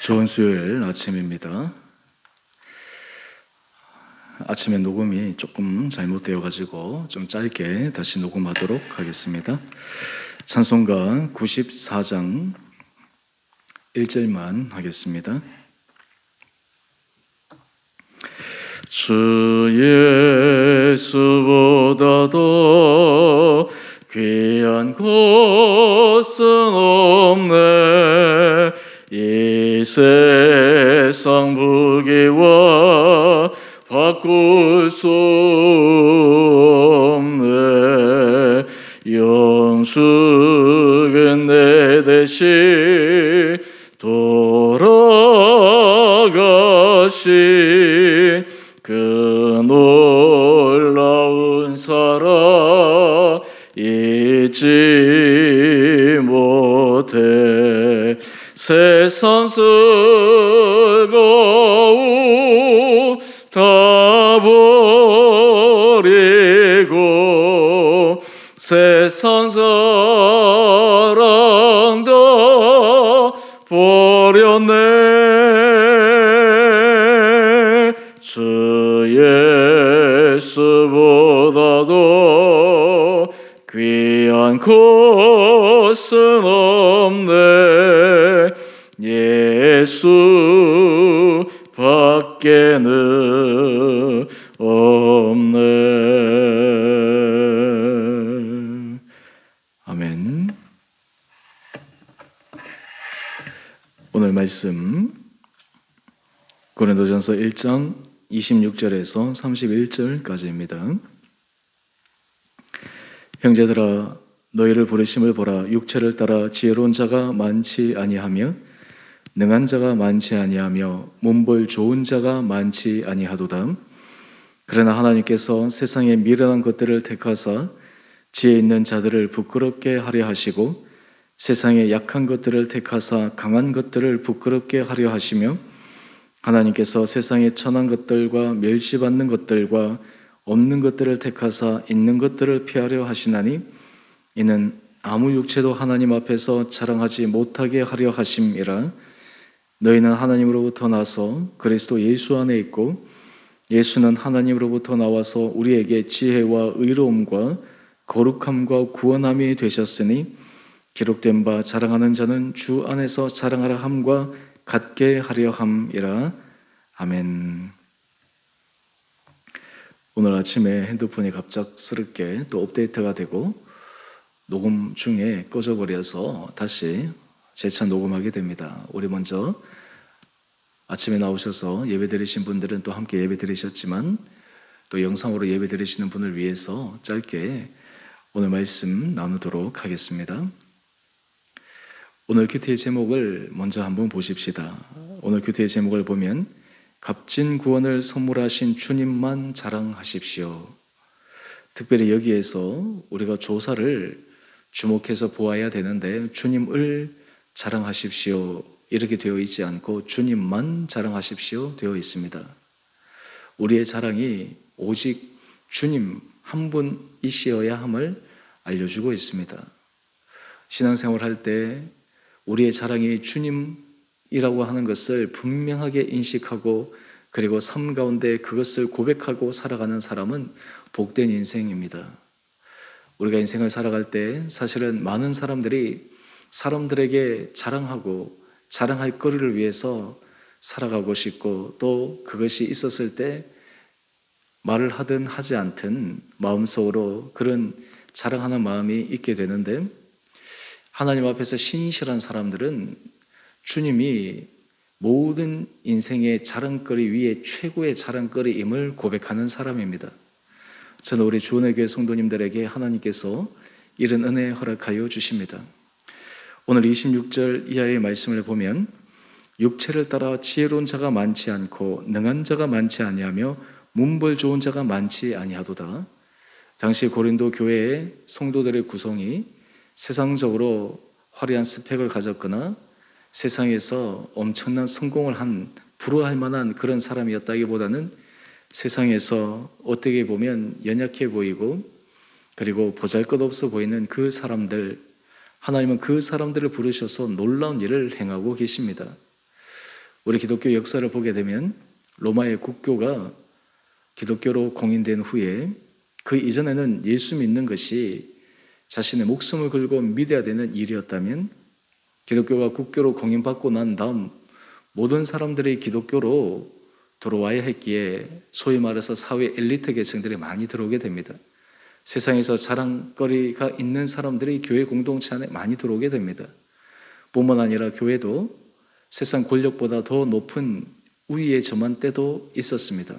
좋은 수요일 아침입니다. 아침에 녹음이 조금 잘못되어 가지고 좀 짧게 다시 녹음하도록 하겠습니다. 찬송가 94장 1절만 하겠습니다. 주 예수보다도 귀한 것은 없네. 이 세상 무기와 바꿀 수 없네. 영숙은 내 대신 돌아가신 그 놀라운 사랑 잊지 못해. 세상 즐거움 다 버리고 세상 사랑 다 버렸네. 주 예수보다도 귀한 것은 없네. 예수 밖에는 없네. 아멘. 오늘 말씀 고린도전서 1장 26절에서 31절까지입니다. 형제들아, 너희를 부르심을 보라. 육체를 따라 지혜로운 자가 많지 아니하며 능한 자가 많지 아니하며 몸볼 좋은 자가 많지 아니하도다. 그러나 하나님께서 세상의 미련한 것들을 택하사 지혜 있는 자들을 부끄럽게 하려 하시고 세상의 약한 것들을 택하사 강한 것들을 부끄럽게 하려 하시며 하나님께서 세상의 천한 것들과 멸시받는 것들과 없는 것들을 택하사 있는 것들을 피하려 하시나니 이는 아무 육체도 하나님 앞에서 자랑하지 못하게 하려 하심이라. 너희는 하나님으로부터 나서 그리스도 예수 안에 있고 예수는 하나님으로부터 나와서 우리에게 지혜와 의로움과 거룩함과 구원함이 되셨으니 기록된 바 자랑하는 자는 주 안에서 자랑하라 함과 같게 하려 함이라. 아멘. 오늘 아침에 핸드폰이 갑작스럽게 또 업데이트가 되고 녹음 중에 꺼져버려서 다시 재차 녹음하게 됩니다. 우리 먼저 아침에 나오셔서 예배 드리신 분들은 또 함께 예배 드리셨지만 또 영상으로 예배 드리시는 분을 위해서 짧게 오늘 말씀 나누도록 하겠습니다. 오늘 큐티의 제목을 먼저 한번 보십시다. 오늘 큐티의 제목을 보면 값진 구원을 선물하신 주님만 자랑하십시오. 특별히 여기에서 우리가 조사를 주목해서 보아야 되는데 주님을 자랑하십시오 이렇게 되어 있지 않고 주님만 자랑하십시오 되어 있습니다. 우리의 자랑이 오직 주님 한 분이시어야 함을 알려주고 있습니다. 신앙생활 할 때 우리의 자랑이 주님이라고 하는 것을 분명하게 인식하고 그리고 삶 가운데 그것을 고백하고 살아가는 사람은 복된 인생입니다. 우리가 인생을 살아갈 때 사실은 많은 사람들이 사람들에게 자랑하고 자랑할 거리를 위해서 살아가고 싶고 또 그것이 있었을 때 말을 하든 하지 않든 마음속으로 그런 자랑하는 마음이 있게 되는데 하나님 앞에서 신실한 사람들은 주님이 모든 인생의 자랑거리 위에 최고의 자랑거리임을 고백하는 사람입니다. 저는 우리 주은혜 교회 성도님들에게 하나님께서 이런 은혜 허락하여 주십니다. 오늘 26절 이하의 말씀을 보면 육체를 따라 지혜로운 자가 많지 않고 능한 자가 많지 아니하며 문벌 좋은 자가 많지 아니하도다. 당시 고린도 교회의 성도들의 구성이 세상적으로 화려한 스펙을 가졌거나 세상에서 엄청난 성공을 한 부러워할 만한 그런 사람이었다기보다는 세상에서 어떻게 보면 연약해 보이고 그리고 보잘것없어 보이는 그 사람들, 하나님은 그 사람들을 부르셔서 놀라운 일을 행하고 계십니다. 우리 기독교 역사를 보게 되면 로마의 국교가 기독교로 공인된 후에 그 이전에는 예수 믿는 것이 자신의 목숨을 걸고 믿어야 되는 일이었다면 기독교가 국교로 공인받고 난 다음 모든 사람들이 기독교로 들어와야 했기에 소위 말해서 사회 엘리트 계층들이 많이 들어오게 됩니다. 세상에서 자랑거리가 있는 사람들이 교회 공동체 안에 많이 들어오게 됩니다. 뿐만 아니라 교회도 세상 권력보다 더 높은 우위에 점한 때도 있었습니다.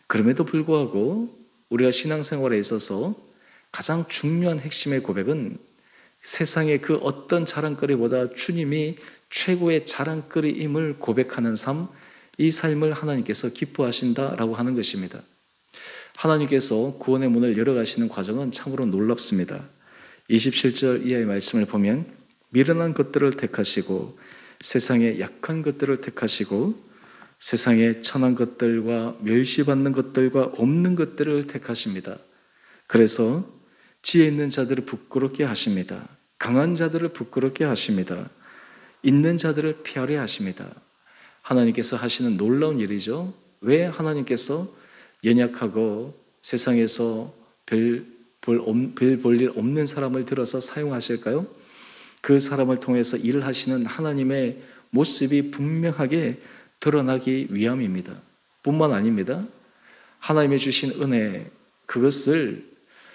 그럼에도 불구하고 우리가 신앙생활에 있어서 가장 중요한 핵심의 고백은 세상의 그 어떤 자랑거리보다 주님이 최고의 자랑거리임을 고백하는 삶, 이 삶을 하나님께서 기뻐하신다라고 하는 것입니다. 하나님께서 구원의 문을 열어가시는 과정은 참으로 놀랍습니다. 27절 이하의 말씀을 보면 미련한 것들을 택하시고 세상의 약한 것들을 택하시고 세상의 천한 것들과 멸시받는 것들과 없는 것들을 택하십니다. 그래서 지혜 있는 자들을 부끄럽게 하십니다. 강한 자들을 부끄럽게 하십니다. 있는 자들을 피하려 하십니다. 하나님께서 하시는 놀라운 일이죠. 왜 하나님께서 연약하고 세상에서 별 볼 일 없는 사람을 들어서 사용하실까요? 그 사람을 통해서 일을 하시는 하나님의 모습이 분명하게 드러나기 위함입니다. 뿐만 아닙니다. 하나님의 주신 은혜, 그것을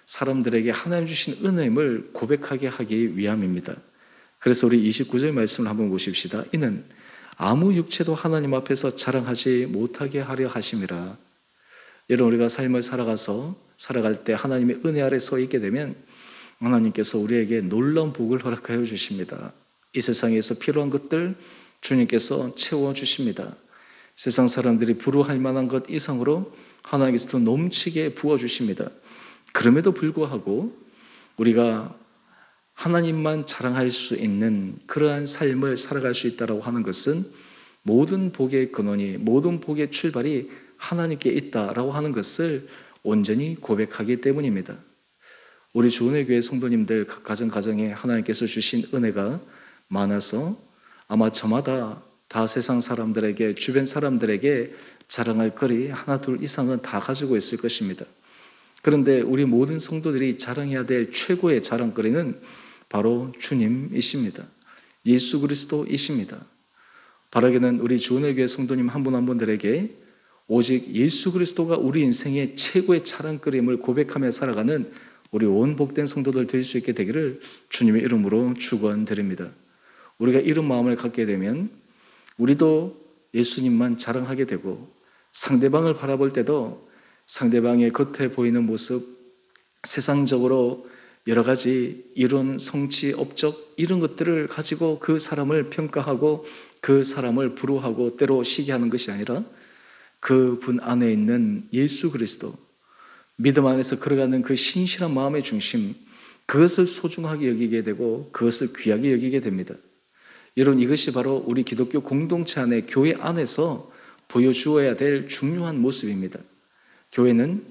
사람들에게 하나님 주신 은혜임을 고백하게 하기 위함입니다. 그래서 우리 29절 말씀을 한번 보십시다. 이는 아무 육체도 하나님 앞에서 자랑하지 못하게 하려 하심이라. 여러분, 우리가 삶을 살아갈 때 하나님의 은혜 아래 서 있게 되면 하나님께서 우리에게 놀라운 복을 허락하여 주십니다. 이 세상에서 필요한 것들 주님께서 채워주십니다. 세상 사람들이 부러워할 만한 것 이상으로 하나님께서 더 넘치게 부어주십니다. 그럼에도 불구하고 우리가 하나님만 자랑할 수 있는 그러한 삶을 살아갈 수 있다고 하는 것은 모든 복의 근원이, 모든 복의 출발이 하나님께 있다라고 하는 것을 온전히 고백하기 때문입니다. 우리 주은혜 교회 성도님들 각 가정에 하나님께서 주신 은혜가 많아서 아마 저마다 다 세상 사람들에게, 주변 사람들에게 자랑할 거리 하나 둘 이상은 다 가지고 있을 것입니다. 그런데 우리 모든 성도들이 자랑해야 될 최고의 자랑거리는 바로 주님이십니다. 예수 그리스도이십니다. 바라기는 우리 주은혜 교회 성도님 한 분 한 분들에게 오직 예수 그리스도가 우리 인생의 최고의 자랑거림을 고백하며 살아가는 우리 온 복된 성도들 될 수 있게 되기를 주님의 이름으로 축원드립니다. 우리가 이런 마음을 갖게 되면 우리도 예수님만 자랑하게 되고 상대방을 바라볼 때도 상대방의 겉에 보이는 모습, 세상적으로 여러 가지 이론, 성취, 업적 이런 것들을 가지고 그 사람을 평가하고 그 사람을 부러워하고 때로 시기하는 것이 아니라 그분 안에 있는 예수 그리스도, 믿음 안에서 걸어가는 그 신실한 마음의 중심, 그것을 소중하게 여기게 되고 그것을 귀하게 여기게 됩니다. 여러분, 이것이 바로 우리 기독교 공동체 안에, 교회 안에서 보여주어야 될 중요한 모습입니다. 교회는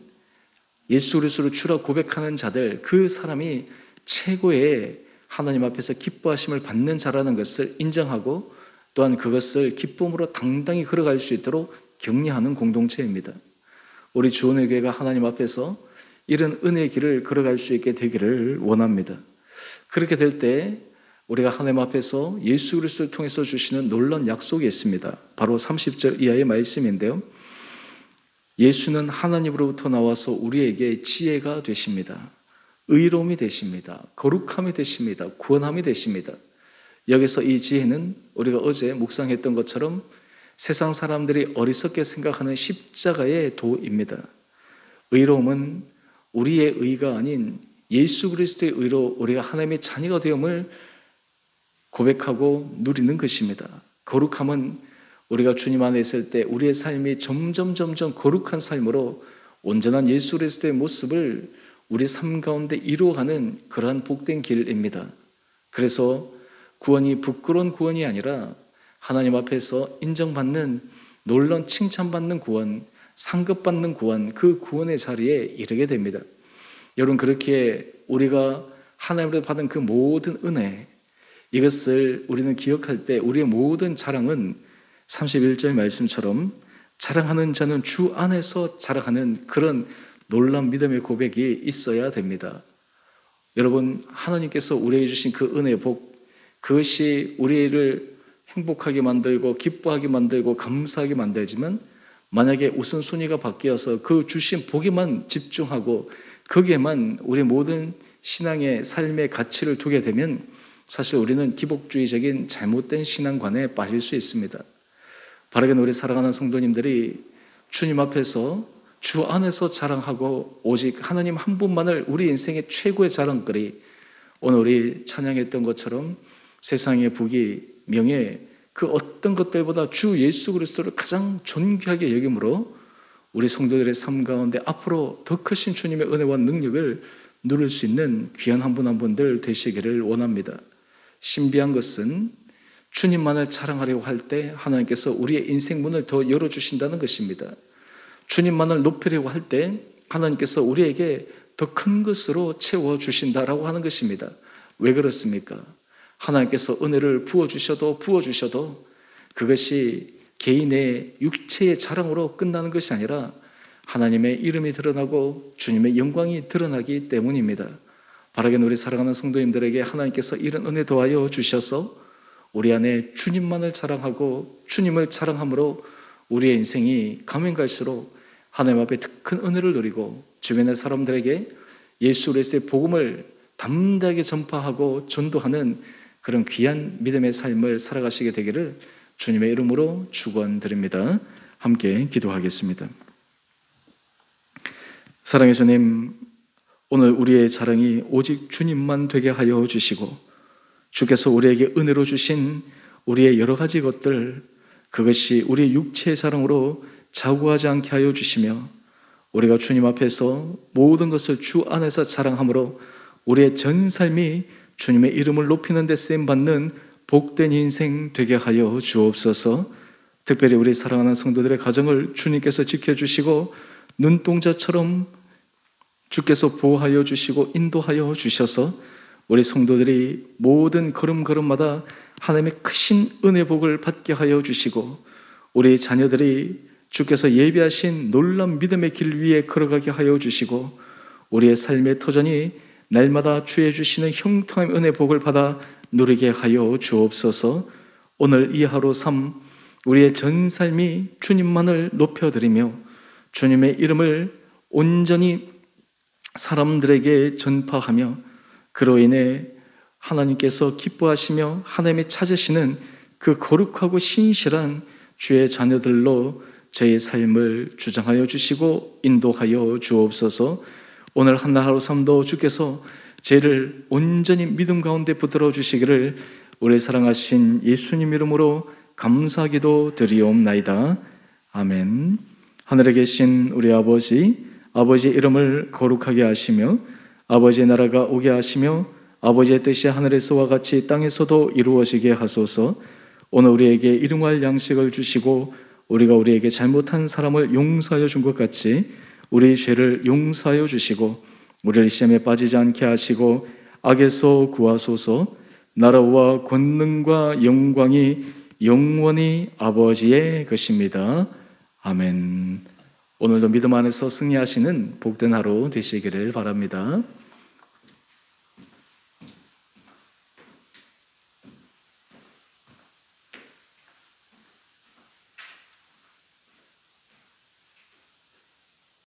예수 그리스도를 주라 고백하는 자들, 그 사람이 최고의 하나님 앞에서 기뻐하심을 받는 자라는 것을 인정하고 또한 그것을 기쁨으로 당당히 걸어갈 수 있도록 격려하는 공동체입니다. 우리 주은혜 교회가 하나님 앞에서 이런 은혜의 길을 걸어갈 수 있게 되기를 원합니다. 그렇게 될 때 우리가 하나님 앞에서 예수 그리스도를 통해서 주시는 놀라운 약속이 있습니다. 바로 30절 이하의 말씀인데요. 예수는 하나님으로부터 나와서 우리에게 지혜가 되십니다. 의로움이 되십니다. 거룩함이 되십니다. 구원함이 되십니다. 여기서 이 지혜는 우리가 어제 묵상했던 것처럼 세상 사람들이 어리석게 생각하는 십자가의 도입니다. 의로움은 우리의 의가 아닌 예수 그리스도의 의로 우리가 하나님의 자녀가 되음을 고백하고 누리는 것입니다. 거룩함은 우리가 주님 안에 있을 때 우리의 삶이 점점 거룩한 삶으로 온전한 예수 그리스도의 모습을 우리 삶 가운데 이루어가는 그러한 복된 길입니다. 그래서 구원이 부끄러운 구원이 아니라 하나님 앞에서 인정받는, 놀라운 칭찬받는 구원, 상급받는 구원, 그 구원의 자리에 이르게 됩니다. 여러분, 그렇게 우리가 하나님으로부터 받은 그 모든 은혜, 이것을 우리는 기억할 때 우리의 모든 자랑은 31절 말씀처럼 자랑하는 자는 주 안에서 자랑하는 그런 놀라운 믿음의 고백이 있어야 됩니다. 여러분, 하나님께서 우리에게 주신 그 은혜의 복, 그것이 우리를 행복하게 만들고 기뻐하게 만들고 감사하게 만들지만, 만약에 우선순위가 바뀌어서 그 주신 복에만 집중하고 거기에만 우리 모든 신앙의 삶의 가치를 두게 되면 사실 우리는 기복주의적인 잘못된 신앙관에 빠질 수 있습니다. 바르게 우리 사랑하는 성도님들이 주님 앞에서 주 안에서 자랑하고 오직 하나님 한 분만을 우리 인생의 최고의 자랑거리, 오늘 우리 찬양했던 것처럼 세상의 부귀, 명예, 그 어떤 것들보다 주 예수 그리스도를 가장 존귀하게 여김으로 우리 성도들의 삶 가운데 앞으로 더 크신 주님의 은혜와 능력을 누릴 수 있는 귀한 한 분 한 분들 되시기를 원합니다. 신비한 것은 주님만을 자랑하려고 할 때 하나님께서 우리의 인생 문을 더 열어주신다는 것입니다. 주님만을 높이려고 할 때 하나님께서 우리에게 더 큰 것으로 채워주신다라고 하는 것입니다. 왜 그렇습니까? 하나님께서 은혜를 부어주셔도 그것이 개인의 육체의 자랑으로 끝나는 것이 아니라 하나님의 이름이 드러나고 주님의 영광이 드러나기 때문입니다. 바라게 우리 사랑하는 성도님들에게 하나님께서 이런 은혜 더하여 주셔서 우리 안에 주님만을 자랑하고 주님을 자랑함으로 우리의 인생이 가면 갈수록 하나님 앞에 큰 은혜를 누리고 주변의 사람들에게 예수 그리스도의 복음을 담대하게 전파하고 전도하는 그런 귀한 믿음의 삶을 살아가시게 되기를 주님의 이름으로 축원드립니다. 함께 기도하겠습니다. 사랑의 주님, 오늘 우리의 자랑이 오직 주님만 되게 하여 주시고 주께서 우리에게 은혜로 주신 우리의 여러 가지 것들, 그것이 우리의 육체의 자랑으로 자고하지 않게 하여 주시며 우리가 주님 앞에서 모든 것을 주 안에서 자랑함으로 우리의 전 삶이 주님의 이름을 높이는 데 쓰임받는 복된 인생 되게 하여 주옵소서. 특별히 우리 사랑하는 성도들의 가정을 주님께서 지켜주시고 눈동자처럼 주께서 보호하여 주시고 인도하여 주셔서 우리 성도들이 모든 걸음걸음마다 하나님의 크신 은혜 복을 받게 하여 주시고 우리 자녀들이 주께서 예비하신 놀라운 믿음의 길 위에 걸어가게 하여 주시고 우리의 삶의 터전이 날마다 주의 주시는 형통한 은혜 복을 받아 누리게 하여 주옵소서. 오늘 이 하루 삶 우리의 전 삶이 주님만을 높여드리며 주님의 이름을 온전히 사람들에게 전파하며 그로 인해 하나님께서 기뻐하시며 하나님이 찾으시는 그 거룩하고 신실한 주의 자녀들로 저의 삶을 주장하여 주시고 인도하여 주옵소서. 오늘 하루 삶도 주께서 죄를 온전히 믿음 가운데 붙들어 주시기를 우리 사랑하신 예수님 이름으로 감사기도 드리옵나이다. 아멘. 하늘에 계신 우리 아버지, 아버지의 이름을 거룩하게 하시며 아버지의 나라가 오게 하시며 아버지의 뜻이 하늘에서와 같이 땅에서도 이루어지게 하소서. 오늘 우리에게 일용할 양식을 주시고 우리가 우리에게 잘못한 사람을 용서하여 준 것 같이 우리 죄를 용서하여 주시고 우리를 시험에 빠지지 않게 하시고 악에서 구하소서. 나라와 권능과 영광이 영원히 아버지의 것입니다. 아멘. 오늘도 믿음 안에서 승리하시는 복된 하루 되시기를 바랍니다.